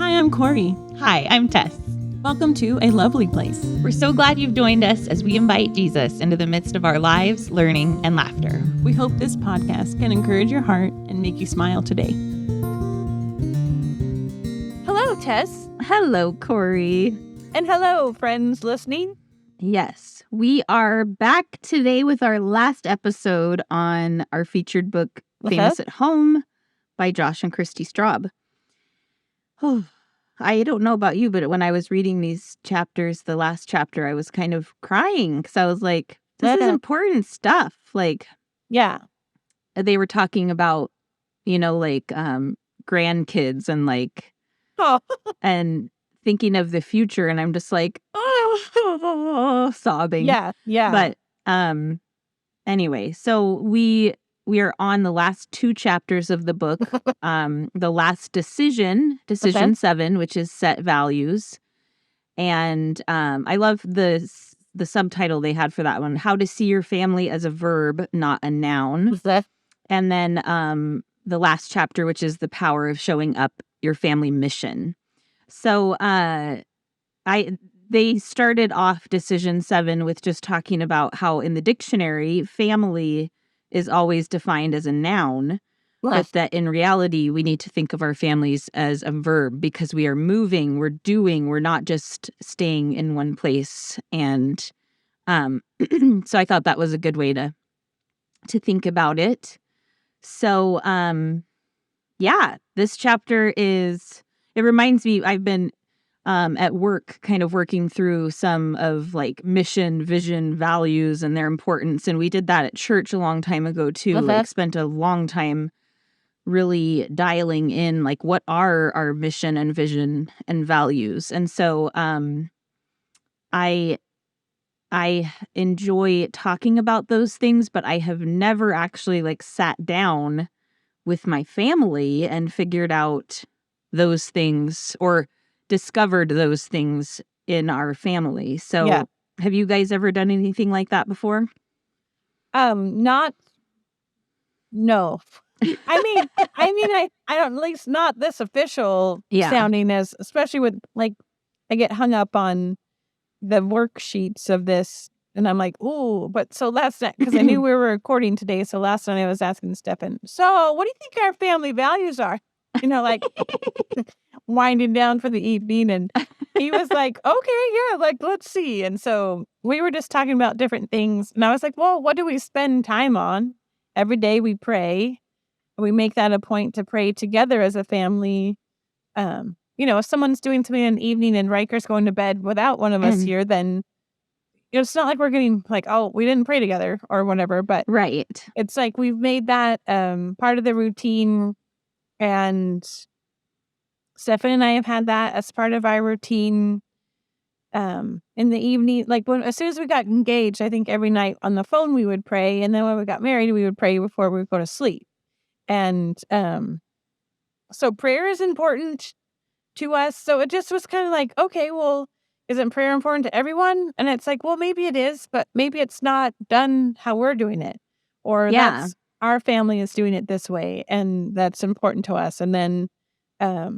Hi, I'm Corey. Hi, I'm Tess. Welcome to A Lovely Place. We're so glad you've joined us as we invite Jesus into the midst of our lives, learning, and laughter. We hope this podcast can encourage your heart and make you smile today. Hello, Tess. Hello, Corey. And hello, friends listening. Yes, we are back today with our last episode on our featured book, Famous at Home, by Josh and Christy Straub. Oh, I don't know about you, but when I was reading these chapters, the last chapter, I was kind of crying because I was like, this is important stuff. Like, yeah, they were talking about, grandkids and and thinking of the future. And I'm just like, sobbing. Yeah. But anyway, so we are on the last two chapters of the book. The last decision 7, which is set values. And I love the subtitle they had for that one, How to See Your Family as a Verb, Not a Noun. And then the last chapter, which is The Power of Showing Up Your Family Mission. So they started off decision 7 with just talking about how in the dictionary, family is always defined as a noun, but that in reality, we need to think of our families as a verb because we are moving, we're doing, we're not just staying in one place. And so I thought that was a good way to think about it. So, this chapter it reminds me, I've been at work kind of working through some of like mission, vision, values and their importance. And we did that at church a long time ago too. Spent a long time really dialing in like what are our mission and vision and values. And so I enjoy talking about those things, but I have never actually like sat down with my family and figured out those things or discovered those things in our family. So have you guys ever done anything like that before? No. I don't, at least not this official sounding as, especially with like, I get hung up on the worksheets of this and I'm like, ooh, but so last night, because I knew we were recording today. So last night I was asking Stefan, so what do you think our family values are? Like winding down for the evening. And he was like, okay, yeah, like, let's see. And so we were just talking about different things. And I was like, well, what do we spend time on? Every day we pray. We make that a point to pray together as a family. If someone's doing something in the evening and Riker's going to bed without one of us here, then it's not like we're getting like, oh, we didn't pray together or whatever. But it's like we've made that part of the routine. And Stefan and I have had that as part of our routine in the evening. Like as soon as we got engaged, I think every night on the phone we would pray. And then when we got married, we would pray before we would go to sleep. And so prayer is important to us. So it just was kind of like, okay, well, isn't prayer important to everyone? And it's like, well, maybe it is, but maybe it's not done how we're doing it. Or that's our family is doing it this way. And that's important to us. And then I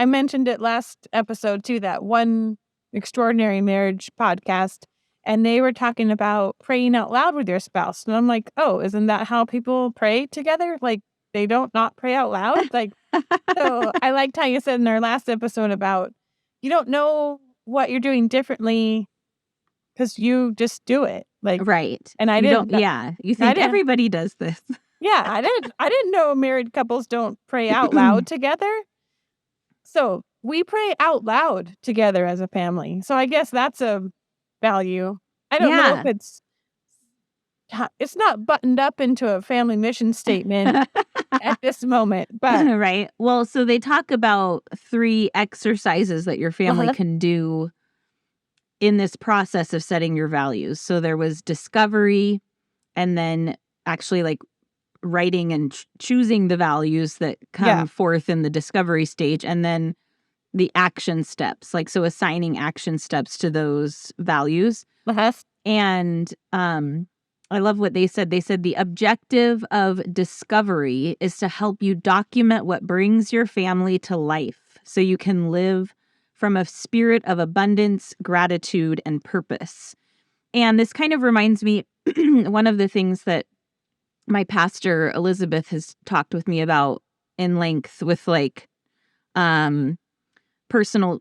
mentioned it last episode too, that one Extraordinary Marriage podcast, and they were talking about praying out loud with your spouse. And I'm like, oh, isn't that how people pray together? Like they don't not pray out loud? Like, so I liked how you said in our last episode about you don't know what you're doing differently because you just do it. Like, and I didn't. You think everybody does this. I didn't know married couples don't pray out loud together. So we pray out loud together as a family. So I guess that's a value. I don't know if it's not buttoned up into a family mission statement at this moment, but right. Well, so they talk about 3 exercises that your family can do in this process of setting your values. So there was discovery, and then actually like writing and choosing the values that come forth in the discovery stage, and then the action steps, like so assigning action steps to those values. And I love what they said. They said the objective of discovery is to help you document what brings your family to life so you can live from a spirit of abundance, gratitude, and purpose. And this kind of reminds me, one of the things that my pastor, Elizabeth, has talked with me about in length with like personal,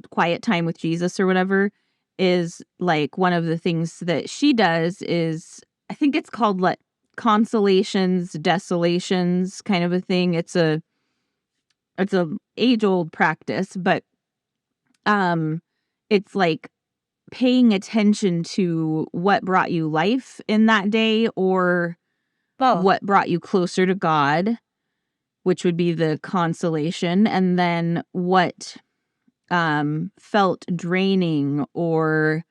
quiet time with Jesus or whatever, is like one of the things that she does is, I think it's called like consolations, desolations kind of a thing. It's a age-old practice, but it's like paying attention to what brought you life in that day or what brought you closer to God, which would be the consolation, and then what felt draining or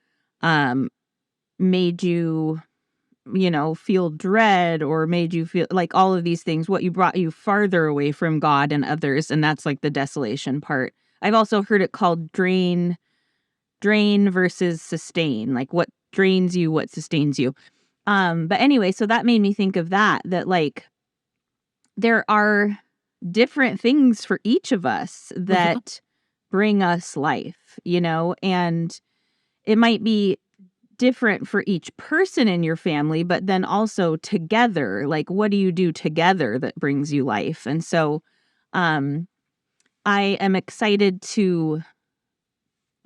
made you, feel dread or made you feel like all of these things, what you brought you farther away from God and others. And that's like the desolation part. I've also heard it called drain versus sustain, like what drains you, what sustains you. But anyway, so that made me think of that like there are different things for each of us that bring us life, and it might be different for each person in your family, but then also together, like what do you do together that brings you life? And so I am excited to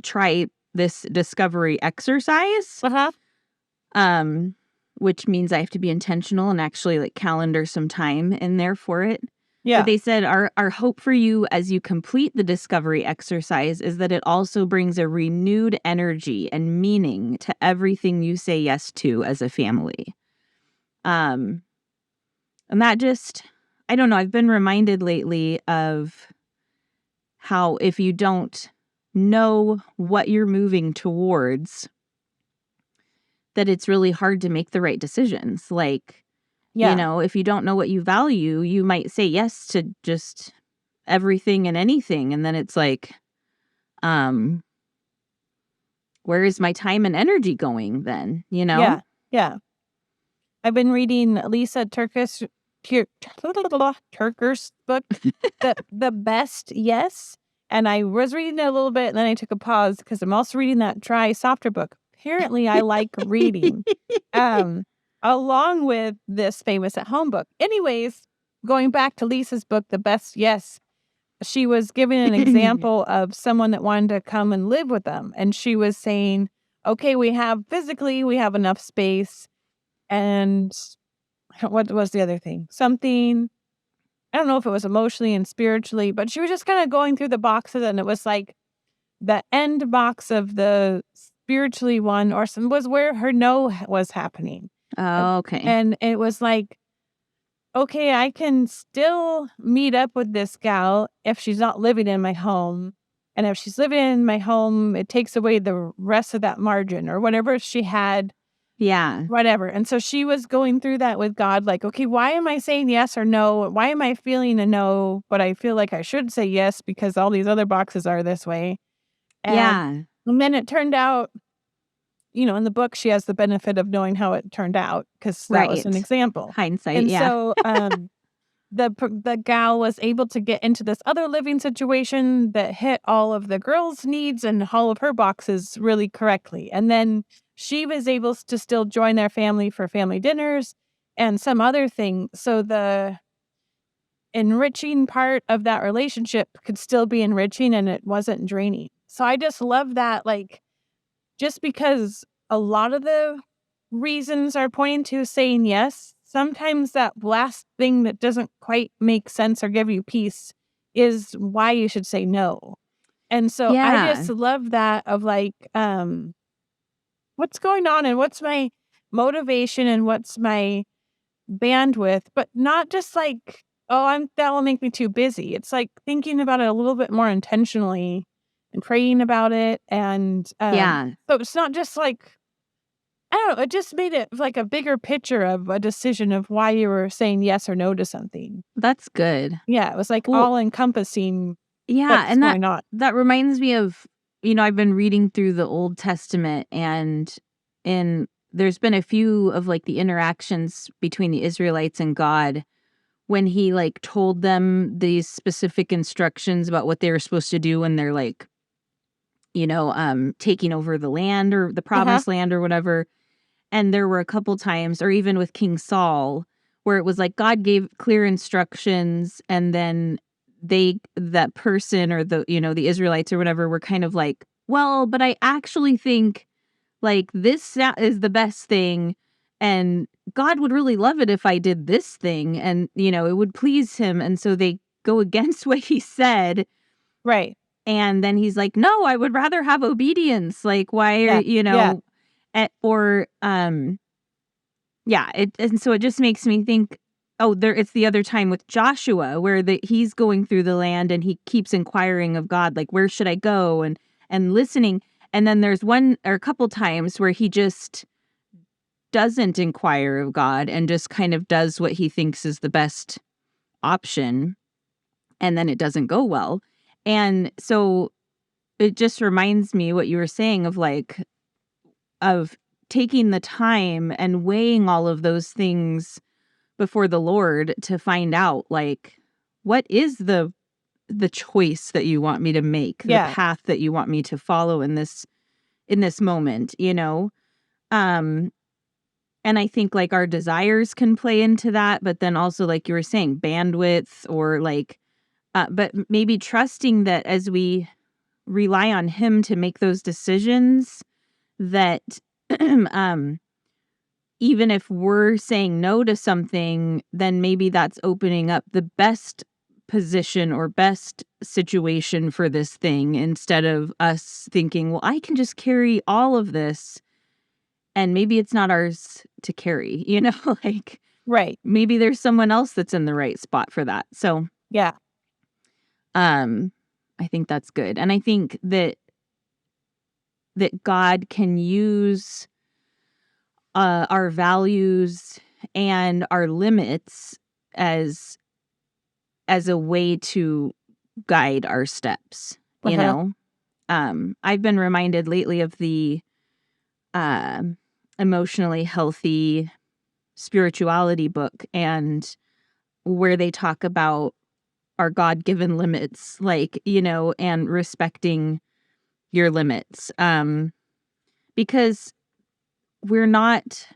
try this discovery exercise, which means I have to be intentional and actually like calendar some time in there for it. Yeah. But they said our hope for you as you complete the discovery exercise is that it also brings a renewed energy and meaning to everything you say yes to as a family. And that just, I don't know, I've been reminded lately of how if you don't know what you're moving towards, that it's really hard to make the right decisions. Like, if you don't know what you value, you might say yes to just everything and anything. And then it's like, where is my time and energy going then? Yeah. Yeah. I've been reading Lisa Turker's book, The Best Yes. And I was reading it a little bit and then I took a pause because I'm also reading that dry, softer book. Apparently I like reading. Along with this famous at home book. Anyways, going back to Lisa's book, The Best Yes, she was giving an example of someone that wanted to come and live with them. And she was saying, okay, we have enough space. And what was the other thing? Something, I don't know if it was emotionally and spiritually, but she was just kind of going through the boxes and it was like the end box of the spiritually one or some was where her no was happening. Oh, okay. And it was like, okay, I can still meet up with this gal if she's not living in my home. And if she's living in my home, it takes away the rest of that margin or whatever she had. Yeah. Whatever. And so she was going through that with God, like, okay, why am I saying yes or no? Why am I feeling a no, but I feel like I should say yes because all these other boxes are this way. And then it turned out, in the book, she has the benefit of knowing how it turned out because that was an example. Hindsight, and so the gal was able to get into this other living situation that hit all of the girls' needs and all of her boxes really correctly. And then she was able to still join their family for family dinners and some other thing. So the enriching part of that relationship could still be enriching and it wasn't draining. So I just love that, like, just because a lot of the reasons are pointing to saying yes, sometimes that last thing that doesn't quite make sense or give you peace is why you should say no. And so I just love that of like, what's going on and what's my motivation and what's my bandwidth, but not just like, that will make me too busy. It's like thinking about it a little bit more intentionally and praying about it. And so it's not just like, I don't know, it just made it like a bigger picture of a decision of why you were saying yes or no to something. That's good. Yeah, it was like all encompassing. Yeah, and that reminds me of, I've been reading through the Old Testament and in there's been a few of like the interactions between the Israelites and God when he like told them these specific instructions about what they were supposed to do when they're like, taking over the land or the promised land or whatever. And there were a couple times, or even with King Saul, where it was like God gave clear instructions, and then that person or the Israelites or whatever were kind of like, well, but I actually think like this is the best thing, and God would really love it if I did this thing, and it would please him. And so they go against what he said. Right. And then he's like, no, I would rather have obedience. Like, why are, and so it just makes me think, it's the other time with Joshua where he's going through the land and he keeps inquiring of God, like, where should I go? And listening. And then there's one or a couple times where he just doesn't inquire of God and just kind of does what he thinks is the best option. And then it doesn't go well. And so it just reminds me what you were saying of taking the time and weighing all of those things before the Lord to find out, like, what is the choice that you want me to make, the path that you want me to follow in this moment, and I think like our desires can play into that, but then also like you were saying, bandwidth or like, but maybe trusting that as we rely on him to make those decisions, that even if we're saying no to something, then maybe that's opening up the best position or best situation for this thing, instead of us thinking, well, I can just carry all of this, and maybe it's not ours to carry, like, right. Maybe there's someone else that's in the right spot for that. So yeah. I think that's good. And I think that God can use our values and our limits as a way to guide our steps, I've been reminded lately of the emotionally healthy spirituality book, and where they talk about our God-given limits, like, and respecting your limits, because we're not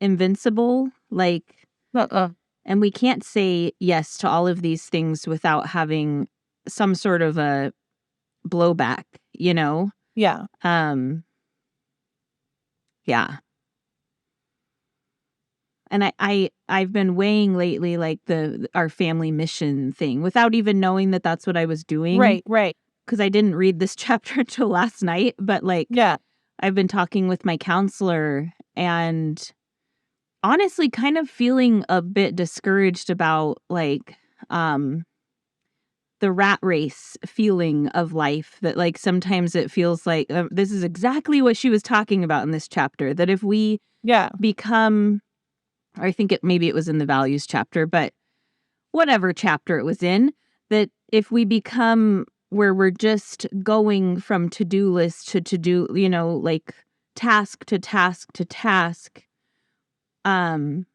invincible, like, and we can't say yes to all of these things without having some sort of a blowback, Yeah. Yeah. And I've been weighing lately, like our family mission thing, without even knowing that that's what I was doing. Right. Because I didn't read this chapter until last night, but like, I've been talking with my counselor and honestly kind of feeling a bit discouraged about like, the rat race feeling of life, that like sometimes it feels like this is exactly what she was talking about in this chapter, that if we become, or I think maybe it was in the values chapter, but whatever chapter it was in, that if we become where we're just going from to-do list to to-do, like task to task to task, then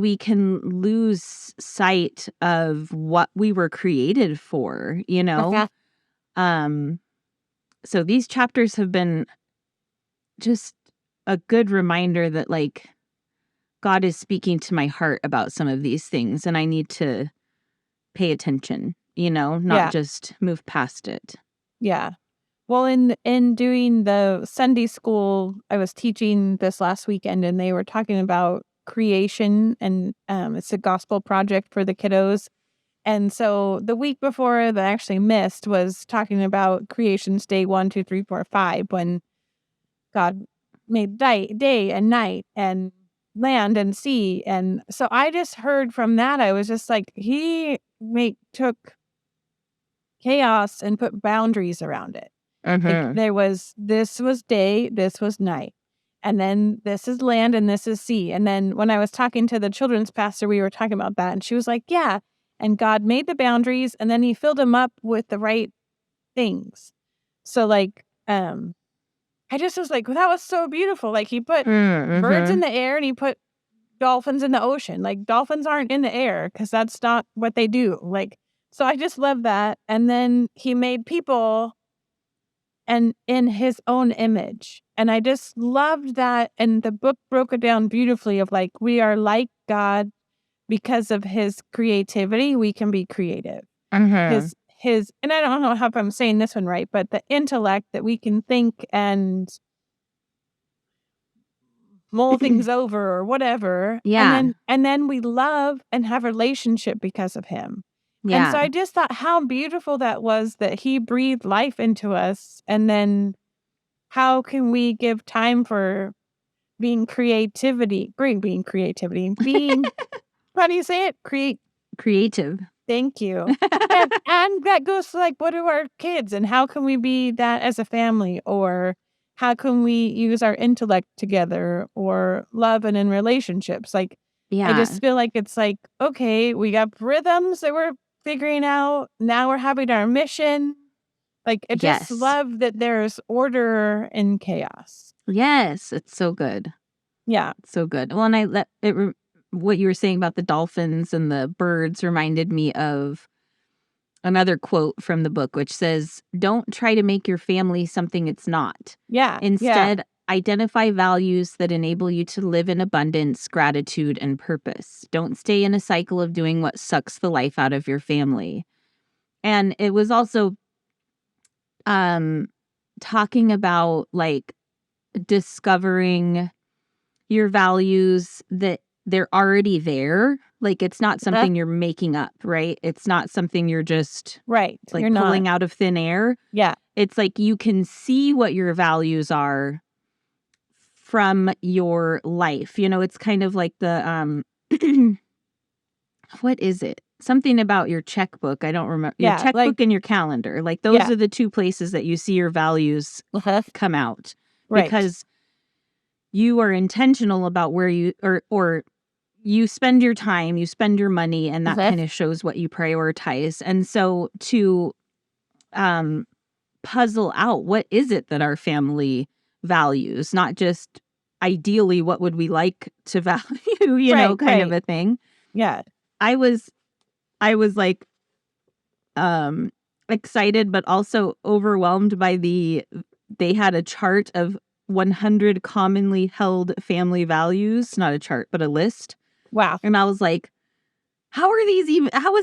we can lose sight of what we were created for, So these chapters have been just a good reminder that like God is speaking to my heart about some of these things, and I need to pay attention, not just move past it. Yeah. Well, in doing the Sunday school, I was teaching this last weekend, and they were talking about creation, and it's a gospel project for the kiddos. And so the week before that I actually missed was talking about creation's day 1, 2, 3, 4, 5, when God made day and night and land and sea. And so I just heard from that, I was just like, he took chaos and put boundaries around it. Like this was day, this was night. And then this is land and this is sea. And then when I was talking to the children's pastor, we were talking about that. And she was like, yeah. And God made the boundaries, and then he filled them up with the right things. So like, I just was like, that was so beautiful. Like he put birds in the air and he put dolphins in the ocean. Like dolphins aren't in the air because that's not what they do. Like, so I just love that. And then he made people and in his own image. And I just loved that. And the book broke it down beautifully of like, we are like God because of his creativity. We can be creative. His, and I don't know if I'm saying this one right, but the intellect that we can think and mull things over or whatever. Yeah. And then we love and have a relationship because of him. Yeah. And so I just thought how beautiful that was that he breathed life into us. And then how can we give time for being creativity, being, how do you say it? Creative. Thank you. and that goes to like, what are our kids and how can we be that as a family? Or how can we use our intellect together or love and in relationships? Like, I just feel like it's like, okay, we got rhythms that we're figuring out. Now we're having our mission. Like, I just love that there's order in chaos. Yes, it's so good. Yeah. It's so good. Well, and what you were saying about the dolphins and the birds reminded me of another quote from the book, which says, "Don't try to make your family something it's not. Yeah. Instead, identify values that enable you to live in abundance, gratitude, and purpose. Don't stay in a cycle of doing what sucks the life out of your family." And it was also talking about like discovering your values that they're already there. Like it's not something you're making up, right? It's not something you're just like you're pulling out of thin air. Yeah. It's like you can see what your values are from your life. You know, it's kind of like the what is it? Something about your checkbook. I don't remember. Your checkbook and your calendar. Like those are the two places that you see your values come out. Right. Because you are intentional about where you or you spend your time, you spend your money, and that kind of shows what you prioritize. And so to puzzle out what is it that our family values, not just ideally what would we like to value, you know, kind of a thing. Yeah. I was like excited but also overwhelmed by they had a chart of 100 commonly held family values, not a chart, but a list. Wow. And I was like, how is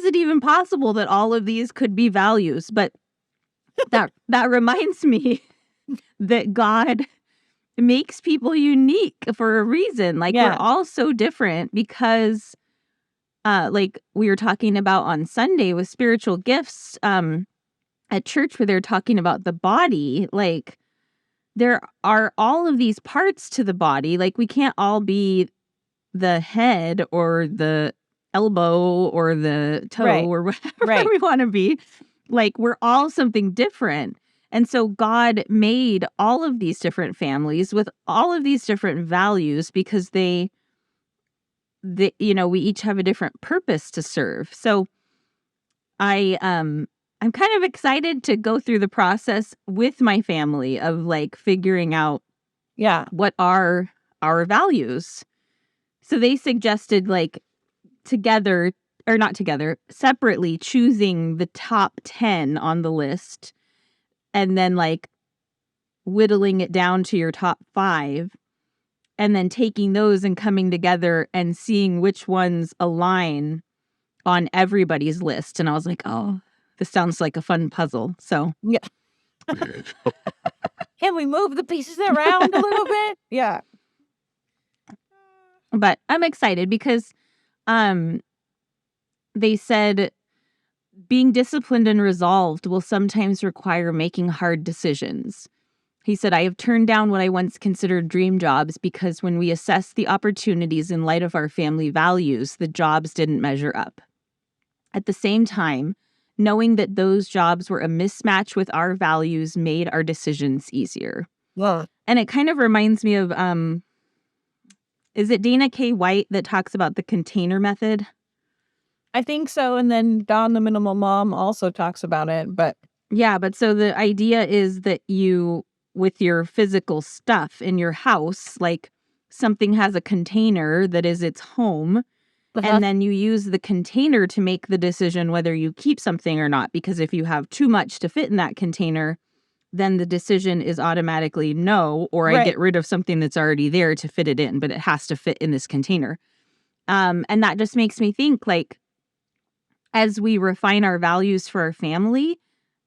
it even possible that all of these could be values? But that reminds me that God makes people unique for a reason. Like we're all so different because like we were talking about on Sunday with spiritual gifts at church where they're talking about the body, like there are all of these parts to the body. Like we can't all be the head or the elbow or the toe or whatever we want to be. Like we're all something different. And so God made all of these different families with all of these different values because they you know, we each have a different purpose to serve. So I'm kind of excited to go through the process with my family of like figuring out what are our values. So they suggested like separately choosing the top 10 on the list and then like whittling it down to your top 5 and then taking those and coming together and seeing which ones align on everybody's list. And I was like, oh, this sounds like a fun puzzle. So yeah. Can we move the pieces around a little bit? Yeah. But I'm excited because they said being disciplined and resolved will sometimes require making hard decisions. He said, I have turned down what I once considered dream jobs because when we assess the opportunities in light of our family values, the jobs didn't measure up. At the same time, knowing that those jobs were a mismatch with our values made our decisions easier. Yeah. And it kind of reminds me of, is it Dana K. White that talks about the container method? I think so. And then Dawn, the Minimal Mom, also talks about it. But yeah, but so the idea is that with your physical stuff in your house, like something has a container that is its home, and then you use the container to make the decision whether you keep something or not. Because if you have too much to fit in that container, then the decision is automatically no, or I get rid of something that's already there to fit it in, but it has to fit in this container. And that just makes me think, like, as we refine our values for our family,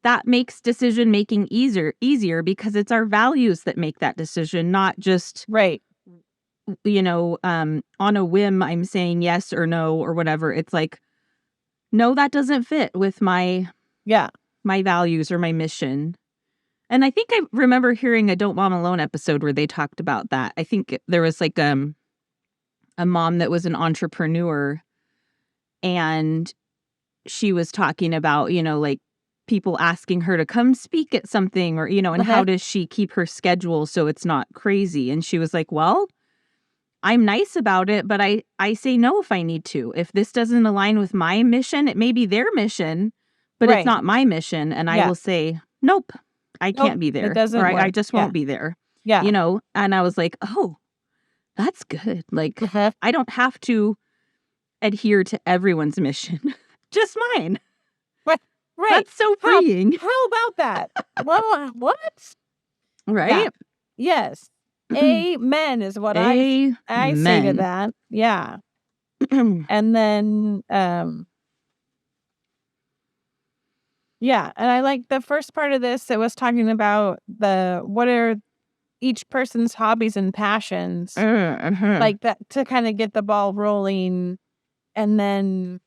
that makes decision making easier because it's our values that make that decision, not just on a whim I'm saying yes or no or whatever. It's like, no, that doesn't fit with my values or my mission. And I think I remember hearing a Don't Mom Alone episode where they talked about that. I think there was like a mom that was an entrepreneur, and she was talking about, like people asking her to come speak at something, or, and how does she keep her schedule so it's not crazy? And she was like, well, I'm nice about it, but I say no if I need to. If this doesn't align with my mission, it may be their mission, but it's not my mission. And I will say, nope, I can't be there. It doesn't work. I just won't be there. Yeah. And I was like, oh, that's good. Like, I don't have to adhere to everyone's mission, just mine. Right. That's so freeing. How about that? Well, what? Right? Yeah. Yes. Amen is what I say to that. Yeah. And then, and I like the first part of this that was talking about what are each person's hobbies and passions, like that, to kind of get the ball rolling. And then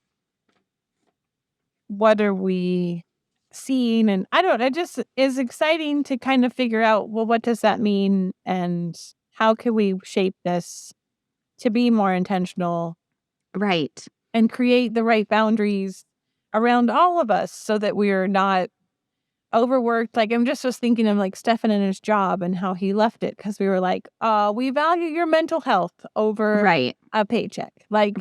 what are we seeing? And it just is exciting to kind of figure out, well, what does that mean? And how can we shape this to be more intentional? Right. And create the right boundaries around all of us so that we're not overworked. Like, I'm just was thinking of like Stefan and his job and how he left it because we were like, we value your mental health over a paycheck. Like,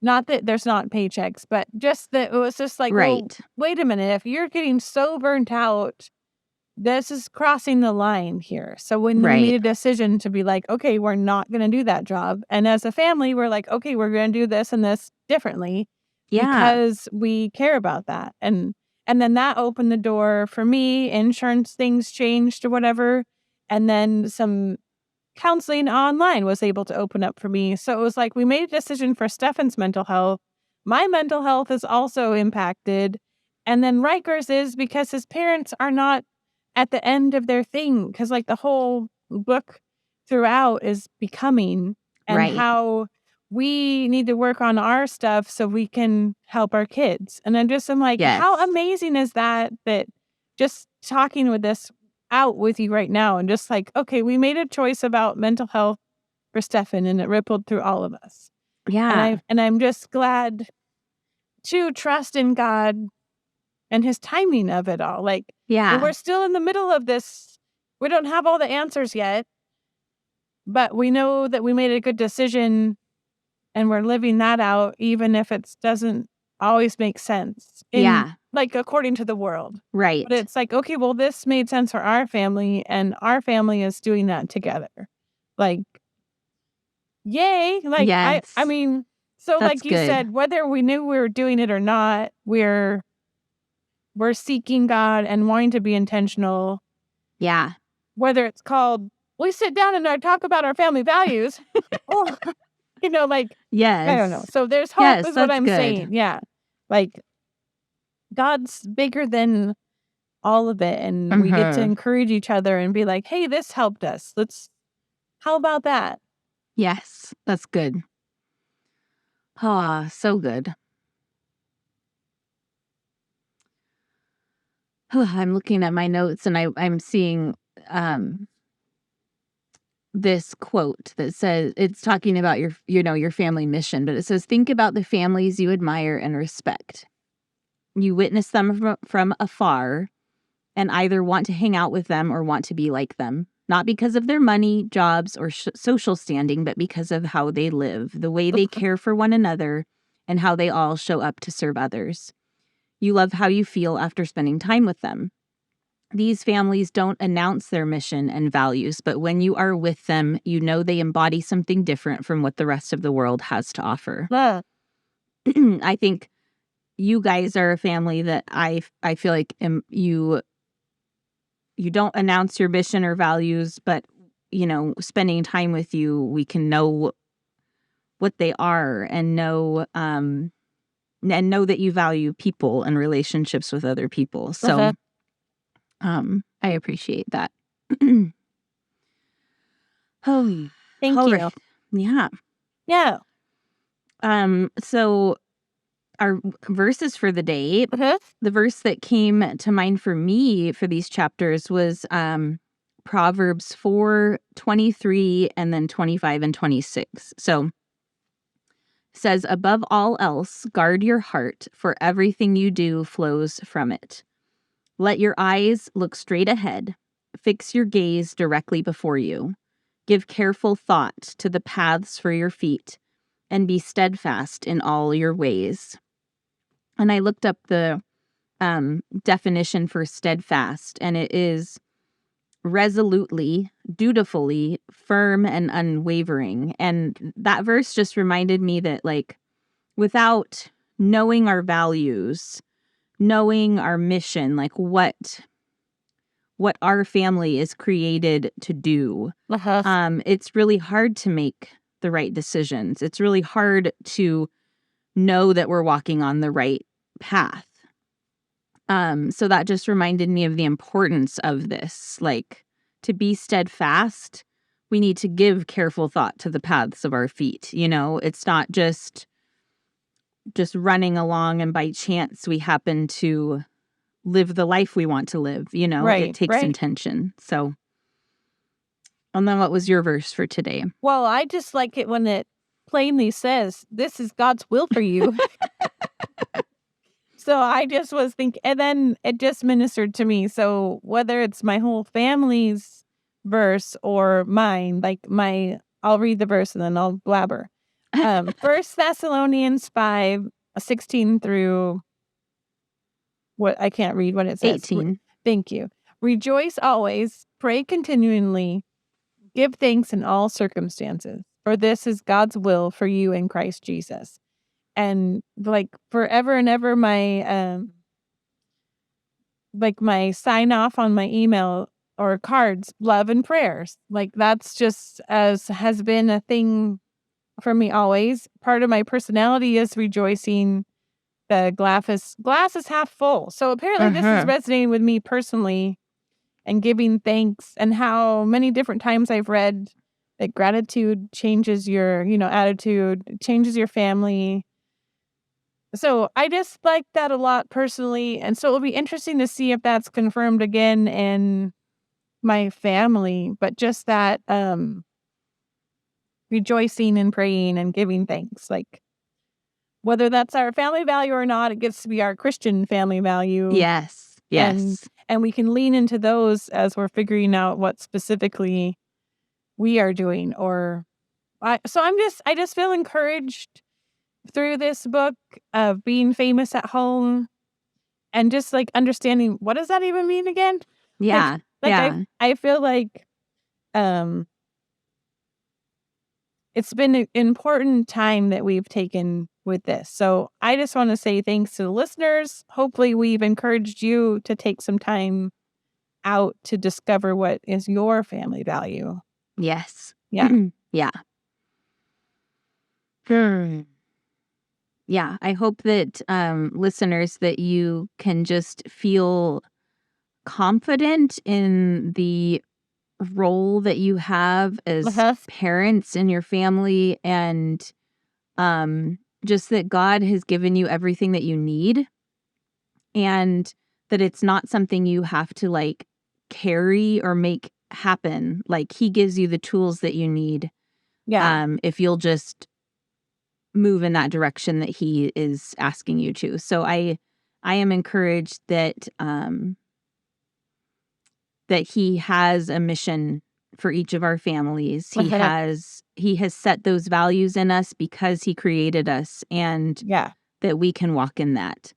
not that there's not paychecks, but just that it was just like, well, wait a minute, if you're getting so burnt out, this is crossing the line here. So when we made a decision to be like, okay, we're not going to do that job. And as a family, we're like, okay, we're going to do this and this differently because we care about that. And then that opened the door for me. Insurance things changed or whatever. And then some counseling online was able to open up for me. So it was like we made a decision for Stefan's mental health. My mental health is also impacted. And then Riker's is because his parents are not at the end of their thing. Because like the whole book throughout is becoming and how we need to work on our stuff so we can help our kids. And I'm like, how amazing is that just talking with this out with you right now and just like, okay, we made a choice about mental health for Stefan and it rippled through all of us. Yeah. And I'm just glad to trust in God and his timing of it all. Like, we're still in the middle of this. We don't have all the answers yet, but we know that we made a good decision and we're living that out, even if it doesn't always make sense. Like, according to the world. Right. But it's like, okay, well, this made sense for our family, and our family is doing that together. Like, yay. Like, I mean, so that's like you said, whether we knew we were doing it or not, we're seeking God and wanting to be intentional. Yeah. Whether it's called, we sit down and talk about our family values. Or, like, I don't know. So there's hope is what I'm saying. Yeah. Like, God's bigger than all of it. And we get to encourage each other and be like, hey, this helped us. How about that? Yes, that's good. Ah, so good. I'm looking at my notes and I'm seeing this quote that says, it's talking about your family mission, but it says, think about the families you admire and respect. You witness them from afar and either want to hang out with them or want to be like them, not because of their money, jobs, or social standing, but because of how they live, the way they care for one another, and how they all show up to serve others. You love how you feel after spending time with them. These families don't announce their mission and values, but when you are with them, you know they embody something different from what the rest of the world has to offer. I think you guys are a family that I feel like you don't announce your mission or values, but, spending time with you, we can know what they are and know that you value people and relationships with other people. So I appreciate that. Oh, Thank you. Yeah. Yeah. So our verses for the day, the verse that came to mind for me for these chapters was Proverbs 4:23 and then 25 and 26. So says, above all else, guard your heart, for everything you do flows from it. Let your eyes look straight ahead. Fix your gaze directly before you. Give careful thought to the paths for your feet, and be steadfast in all your ways. And I looked up the definition for steadfast, and it is resolutely, dutifully, firm, and unwavering. And that verse just reminded me that, like, without knowing our values, knowing our mission, like what our family is created to do, it's really hard to make the right decisions. It's really hard to know that we're walking on the right path. So that just reminded me of the importance of this. Like, to be steadfast, we need to give careful thought to the paths of our feet. It's not just running along and by chance we happen to live the life we want to live. It takes intention. So, and then what was your verse for today? Well, I just like it when it plainly says, this is God's will for you. So I just was thinking, and then it just ministered to me. So whether it's my whole family's verse or mine, I'll read the verse and then I'll blabber. 1 Thessalonians 5:16 through what I can't read what it says. 18. Thank you. Rejoice always, pray continually, give thanks in all circumstances, for this is God's will for you in Christ Jesus. And like forever and ever, my my sign off on my email or cards, love and prayers. Like that's just has been a thing for me always. Part of my personality is rejoicing. The glass is half full. So apparently this is resonating with me personally, and giving thanks, and how many different times I've read that gratitude changes your, attitude, changes your family. So I just like that a lot personally. And so it'll be interesting to see if that's confirmed again in my family, but just that rejoicing and praying and giving thanks, like whether that's our family value or not, it gets to be our Christian family value. Yes. And we can lean into those as we're figuring out what specifically we are doing. I just feel encouraged through this book of being famous at home, and just like understanding, what does that even mean again? Yeah. I feel like it's been an important time that we've taken with this. So I just want to say thanks to the listeners. Hopefully we've encouraged you to take some time out to discover what is your family value. Yes. Yeah. Yeah. Yeah. I hope that listeners, that you can just feel confident in the role that you have as parents in your family, and just that God has given you everything that you need, and that it's not something you have to like carry or make happen. Like, He gives you the tools that you need. Yeah. If you'll just move in that direction that He is asking you to. So I am encouraged that that He has a mission for each of our families. He has set those values in us because He created us, and that we can walk in that.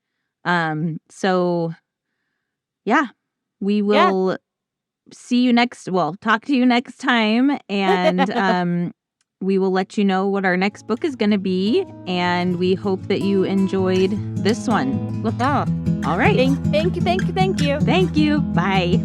So yeah, we will see you talk to you next time. And we will let you know what our next book is going to be. And we hope that you enjoyed this one. All right. Thank you. Thank you. Bye.